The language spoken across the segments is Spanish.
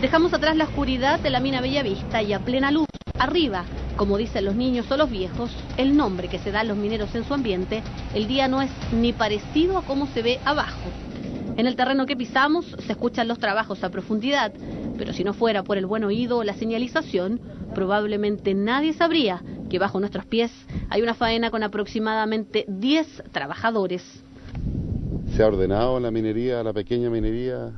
Dejamos atrás la oscuridad de la mina Bellavista y a plena luz, arriba, como dicen los niños o los viejos, el nombre que se da a los mineros en su ambiente, el día no es ni parecido a cómo se ve abajo. En el terreno que pisamos se escuchan los trabajos a profundidad, pero si no fuera por el buen oído o la señalización, probablemente nadie sabría que bajo nuestros pies hay una faena con aproximadamente 10 trabajadores. Se ha ordenado la minería, la pequeña minería,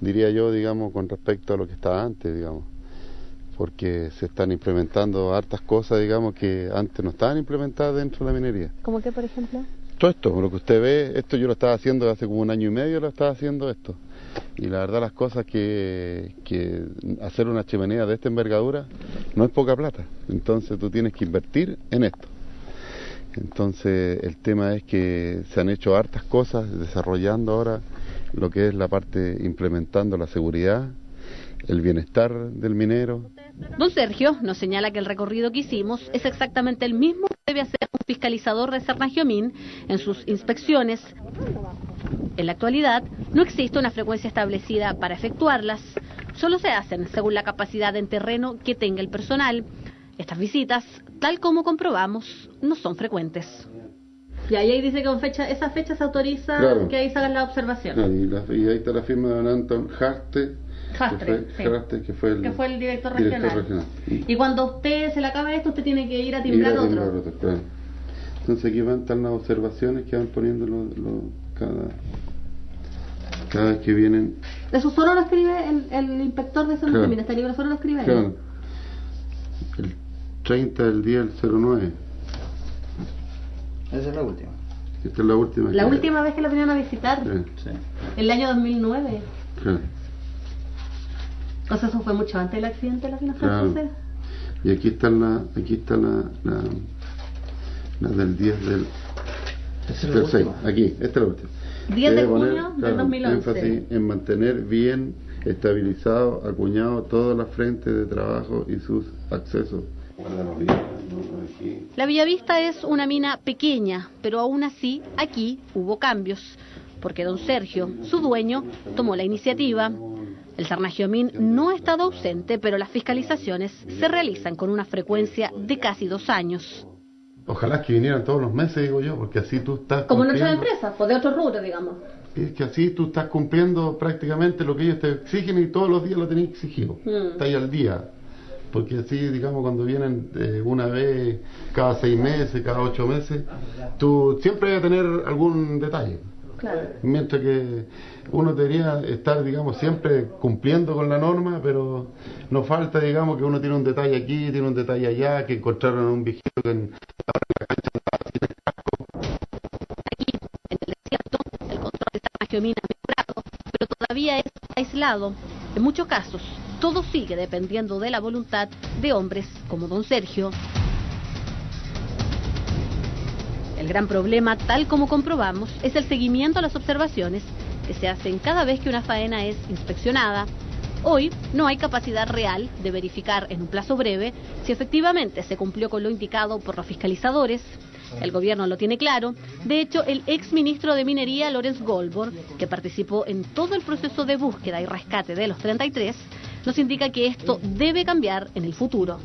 diría yo, digamos, con respecto a lo que estaba antes, digamos, porque se están implementando hartas cosas, digamos, que antes no estaban implementadas dentro de la minería. ¿Cómo qué, por ejemplo? Todo esto, lo que usted ve, esto yo lo estaba haciendo hace como 1 año y medio, lo estaba haciendo esto. Y la verdad las cosas que hacer una chimenea de esta envergadura no es poca plata. Entonces tú tienes que invertir en esto. Entonces el tema es que se han hecho hartas cosas, desarrollando ahora lo que es la parte, implementando la seguridad, el bienestar del minero. Don Sergio nos señala que el recorrido que hicimos es exactamente el mismo que debe hacer un fiscalizador de Sarnagiomín en sus inspecciones. En la actualidad no existe una frecuencia establecida para efectuarlas, solo se hacen según la capacidad en terreno que tenga el personal. Estas visitas, tal como comprobamos, no son frecuentes. Y ahí dice que con esa fecha se autoriza, claro, que ahí se hagan las observaciones. Claro, y ahí está la firma de don Anton Harte, que fue el director regional. Y cuando usted se le acabe esto, usted tiene que ir a timbrar otro. Claro. Entonces aquí van a estar las observaciones que van poniendo cada vez que vienen. Eso solo lo escribe el inspector de Sarnagiomín, claro. Este libro solo lo escribe él. El 30 del día del 09. Esa es la última. Esta es la última. La última vez que la vinieron a visitar. Sí. El año 2009. Claro. O sea, eso fue mucho antes del accidente de la Pina San José. Y aquí está la del 10 del... Esa es la última. Aquí, esta es la última. 10 de junio del 2011. Énfasis en mantener bien estabilizado, acuñado todas las frentes de trabajo y sus accesos. La Bellavista es una mina pequeña, pero aún así aquí hubo cambios, porque don Sergio, su dueño, tomó la iniciativa. El Sarnagiomín no ha estado ausente, pero las fiscalizaciones se realizan con una frecuencia de casi 2 años. Ojalá que vinieran todos los meses, digo yo, porque así tú estás como nuestras empresas, pues de otros rubros, digamos. Es que así tú estás cumpliendo prácticamente lo que ellos te exigen y todos los días lo tenés exigido. Estás ahí al día. Porque así, digamos, cuando vienen una vez cada 6 meses, cada 8 meses, tú siempre vas a tener algún detalle. Claro. Mientras que uno debería estar, digamos, siempre cumpliendo con la norma, pero no falta, digamos, que uno tiene un detalle aquí, tiene un detalle allá, que encontraron a un viejito que en la cancha estaba sin el casco. Aquí, en el desierto, el control de Sarnagiomín ha mejorado, pero todavía es aislado. En muchos casos, todo sigue dependiendo de la voluntad de hombres como don Sergio. El gran problema, tal como comprobamos, es el seguimiento a las observaciones que se hacen cada vez que una faena es inspeccionada. Hoy no hay capacidad real de verificar en un plazo breve si efectivamente se cumplió con lo indicado por los fiscalizadores. El gobierno lo tiene claro. De hecho, el exministro de Minería, Lorenz Goldborg, que participó en todo el proceso de búsqueda y rescate de los 33, nos indica que esto debe cambiar en el futuro.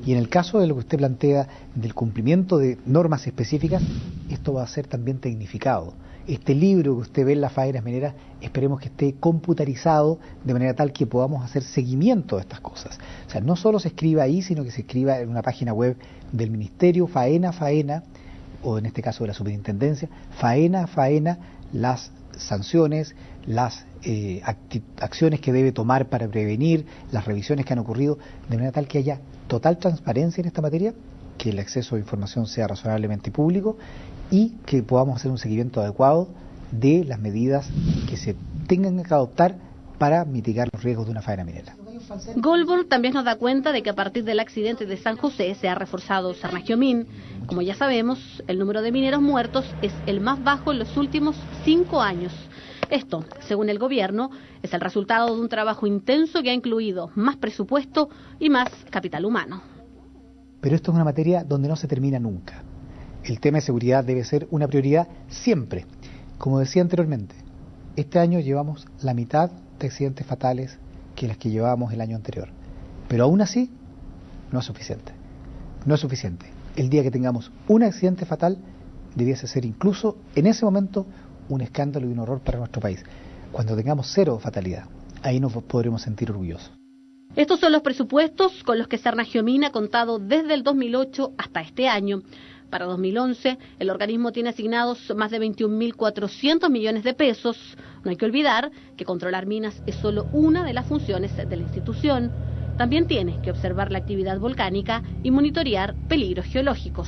Y en el caso de lo que usted plantea del cumplimiento de normas específicas, esto va a ser también tecnificado. Este libro que usted ve en las faenas mineras, esperemos que esté computarizado de manera tal que podamos hacer seguimiento de estas cosas. O sea, no solo se escriba ahí, sino que se escriba en una página web del Ministerio, faena, o en este caso de la Superintendencia, faena, las sanciones, las acciones que debe tomar para prevenir, las revisiones que han ocurrido, de manera tal que haya total transparencia en esta materia, que el acceso a información sea razonablemente público y que podamos hacer un seguimiento adecuado de las medidas que se tengan que adoptar para mitigar los riesgos de una faena minera. Goldborg también nos da cuenta de que a partir del accidente de San José se ha reforzado Sarnagiomín. Como ya sabemos, el número de mineros muertos es el más bajo en los últimos 5 años. Esto, según el gobierno, es el resultado de un trabajo intenso que ha incluido más presupuesto y más capital humano. Pero esto es una materia donde no se termina nunca. El tema de seguridad debe ser una prioridad siempre. Como decía anteriormente, este año llevamos la mitad de accidentes fatales que las que llevábamos el año anterior. Pero aún así, no es suficiente. No es suficiente. El día que tengamos un accidente fatal, debiese ser incluso en ese momento un escándalo y un horror para nuestro país. Cuando tengamos 0 fatalidad, ahí nos podremos sentir orgullosos. Estos son los presupuestos con los que Serna-Giomín ha contado desde el 2008 hasta este año. Para 2011, el organismo tiene asignados más de 21.400 millones de pesos. No hay que olvidar que controlar minas es solo una de las funciones de la institución. También tiene que observar la actividad volcánica y monitorear peligros geológicos.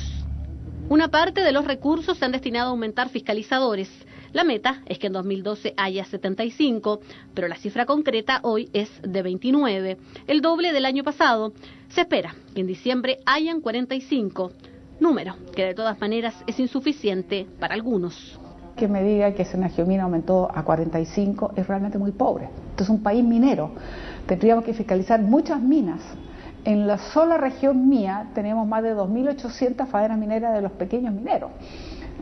Una parte de los recursos se han destinado a aumentar fiscalizadores. La meta es que en 2012 haya 75, pero la cifra concreta hoy es de 29, el doble del año pasado. Se espera que en diciembre hayan 45, número que de todas maneras es insuficiente para algunos. Que me diga que Serna-Giomín aumentó a 45 es realmente muy pobre. Esto es un país minero, tendríamos que fiscalizar muchas minas. En la sola región mía tenemos más de 2.800 faenas mineras de los pequeños mineros.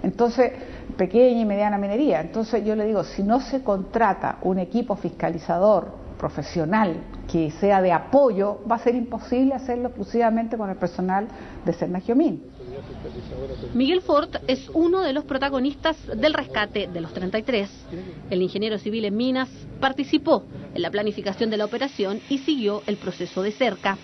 Entonces, pequeña y mediana minería. Entonces yo le digo, si no se contrata un equipo fiscalizador profesional que sea de apoyo, va a ser imposible hacerlo exclusivamente con el personal de Serna-Giomín. Miguel Fort es uno de los protagonistas del rescate de los 33. El ingeniero civil en minas participó en la planificación de la operación y siguió el proceso de cerca.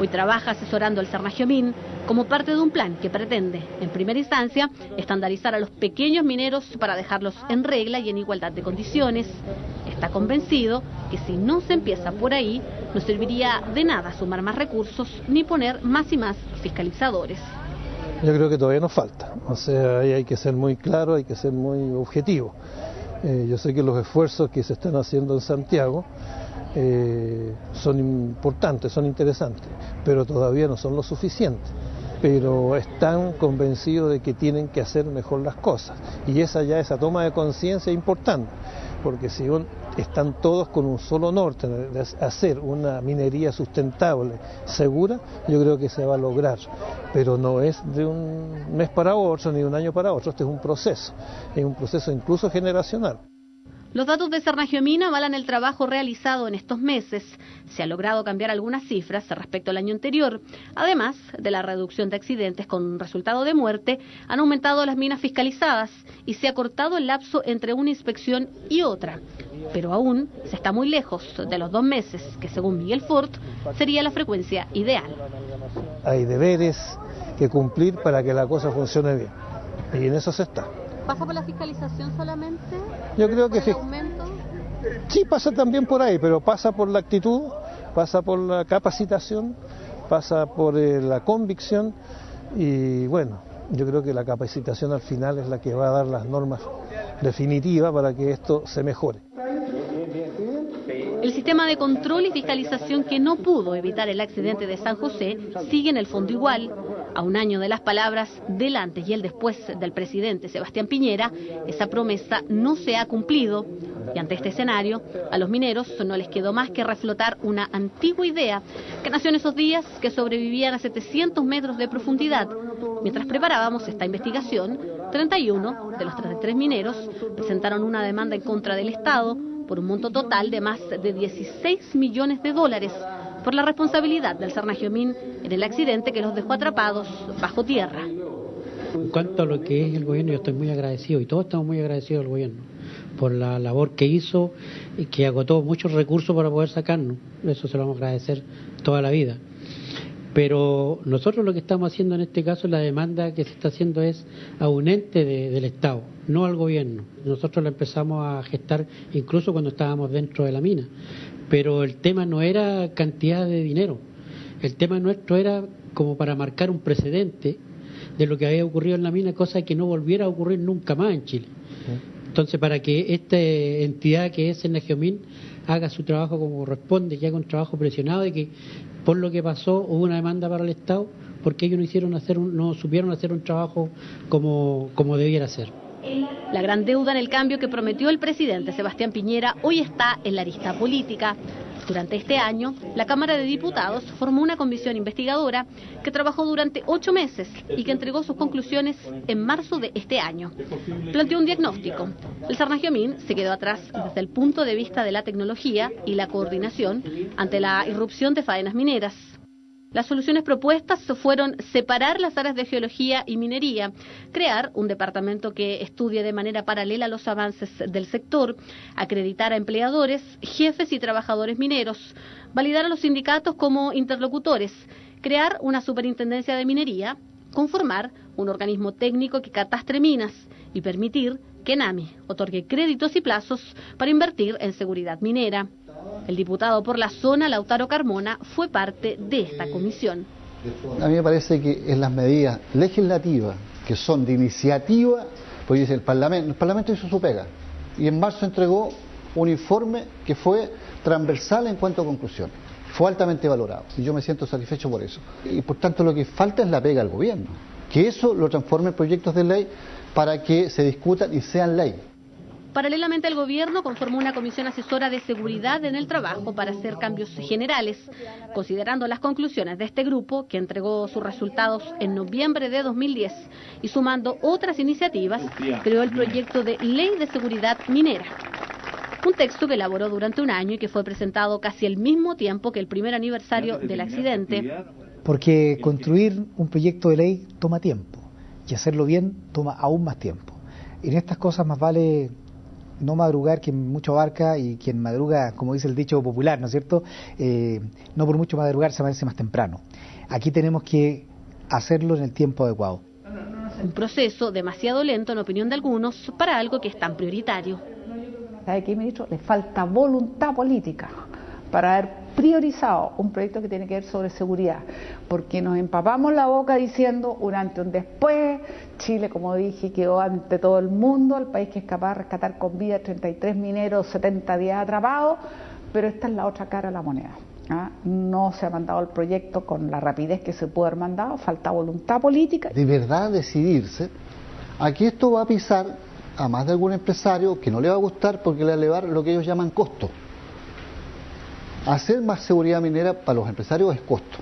Hoy trabaja asesorando al Serna-Giomín como parte de un plan que pretende, en primera instancia, estandarizar a los pequeños mineros para dejarlos en regla y en igualdad de condiciones. Está convencido que si no se empieza por ahí, no serviría de nada sumar más recursos ni poner más y más fiscalizadores. Yo creo que todavía nos falta, o sea, ahí hay que ser muy claro, hay que ser muy objetivo. Yo sé que los esfuerzos que se están haciendo en Santiago son importantes, son interesantes, pero todavía no son lo suficiente. Pero están convencidos de que tienen que hacer mejor las cosas. Y esa toma de conciencia es importante, porque si están todos con un solo norte, de hacer una minería sustentable, segura, yo creo que se va a lograr. Pero no es de un mes para otro, ni de un año para otro, este es un proceso incluso generacional. Los datos de Serna-Giomín avalan el trabajo realizado en estos meses. Se ha logrado cambiar algunas cifras respecto al año anterior. Además de la reducción de accidentes con resultado de muerte, han aumentado las minas fiscalizadas y se ha cortado el lapso entre una inspección y otra. Pero aún se está muy lejos de los 2 meses, que según Miguel Fort sería la frecuencia ideal. Hay deberes que cumplir para que la cosa funcione bien. Y en eso se está. ¿Pasa por la fiscalización solamente? Yo creo que ¿el aumento? Sí, pasa también por ahí, pero pasa por la actitud, pasa por la capacitación, pasa por la convicción y bueno, yo creo que la capacitación al final es la que va a dar las normas definitivas para que esto se mejore. El sistema de control y fiscalización que no pudo evitar el accidente de San José sigue en el fondo igual. A un año de las palabras del antes y el después del presidente Sebastián Piñera, esa promesa no se ha cumplido. Y ante este escenario, a los mineros no les quedó más que reflotar una antigua idea que nació en esos días, que sobrevivían a 700 metros de profundidad. Mientras preparábamos esta investigación, 31 de los 33 mineros presentaron una demanda en contra del Estado por un monto total de más de 16 millones de dólares por la responsabilidad del Serna-Giomín en el accidente que los dejó atrapados bajo tierra. En cuanto a lo que es el gobierno, yo estoy muy agradecido y todos estamos muy agradecidos al gobierno por la labor que hizo y que agotó muchos recursos para poder sacarnos. Eso se lo vamos a agradecer toda la vida. Pero nosotros lo que estamos haciendo en este caso, la demanda que se está haciendo es a un ente del Estado, no al gobierno. Nosotros la empezamos a gestar incluso cuando estábamos dentro de la mina. Pero el tema no era cantidad de dinero. El tema nuestro era como para marcar un precedente de lo que había ocurrido en la mina, cosa que no volviera a ocurrir nunca más en Chile. Entonces, para que esta entidad que es Serna-Giomín haga su trabajo como corresponde, que haga un trabajo presionado, de que por lo que pasó hubo una demanda para el Estado porque ellos no supieron hacer un trabajo como debiera ser. La gran deuda en el cambio que prometió el presidente Sebastián Piñera hoy está en la arista política. Durante este año, la Cámara de Diputados formó una comisión investigadora que trabajó durante 8 meses y que entregó sus conclusiones en marzo de este año. Planteó un diagnóstico. El Sarnagiomín se quedó atrás desde el punto de vista de la tecnología y la coordinación ante la irrupción de faenas mineras. Las soluciones propuestas fueron separar las áreas de geología y minería, crear un departamento que estudie de manera paralela los avances del sector, acreditar a empleadores, jefes y trabajadores mineros, validar a los sindicatos como interlocutores, crear una superintendencia de minería, conformar un organismo técnico que catastre minas y permitir que ENAMI otorgue créditos y plazos para invertir en seguridad minera. El diputado por la zona, Lautaro Carmona, fue parte de esta comisión. A mí me parece que en las medidas legislativas que son de iniciativa, pues dice el Parlamento hizo su pega y en marzo entregó un informe que fue transversal en cuanto a conclusiones. Fue altamente valorado y yo me siento satisfecho por eso. Y por tanto lo que falta es la pega al gobierno, que eso lo transforme en proyectos de ley para que se discutan y sean ley. Paralelamente, el gobierno conformó una comisión asesora de seguridad en el trabajo para hacer cambios generales. Considerando las conclusiones de este grupo, que entregó sus resultados en noviembre de 2010, y sumando otras iniciativas, creó el proyecto de Ley de Seguridad Minera. Un texto que elaboró durante un año y que fue presentado casi al mismo tiempo que el primer aniversario del accidente. Porque construir un proyecto de ley toma tiempo y hacerlo bien toma aún más tiempo. En estas cosas más vale no madrugar quien mucho abarca y quien madruga, como dice el dicho popular, ¿no es cierto? No por mucho madrugar se amanece más temprano. Aquí tenemos que hacerlo en el tiempo adecuado. Un proceso demasiado lento, en opinión de algunos, para algo que es tan prioritario. ¿Sabe qué, ministro? Le falta voluntad política para haber priorizado un proyecto que tiene que ver sobre seguridad, porque nos empapamos la boca diciendo un antes, un después. Chile, como dije, quedó ante todo el mundo, el país que es capaz de rescatar con vida 33 mineros, 70 días atrapados, pero esta es la otra cara de la moneda. No se ha mandado el proyecto con la rapidez que se pudo haber mandado, falta voluntad política. De verdad decidirse a que esto va a pisar a más de algún empresario que no le va a gustar porque le va a elevar lo que ellos llaman costo. Hacer más seguridad minera para los empresarios es costo.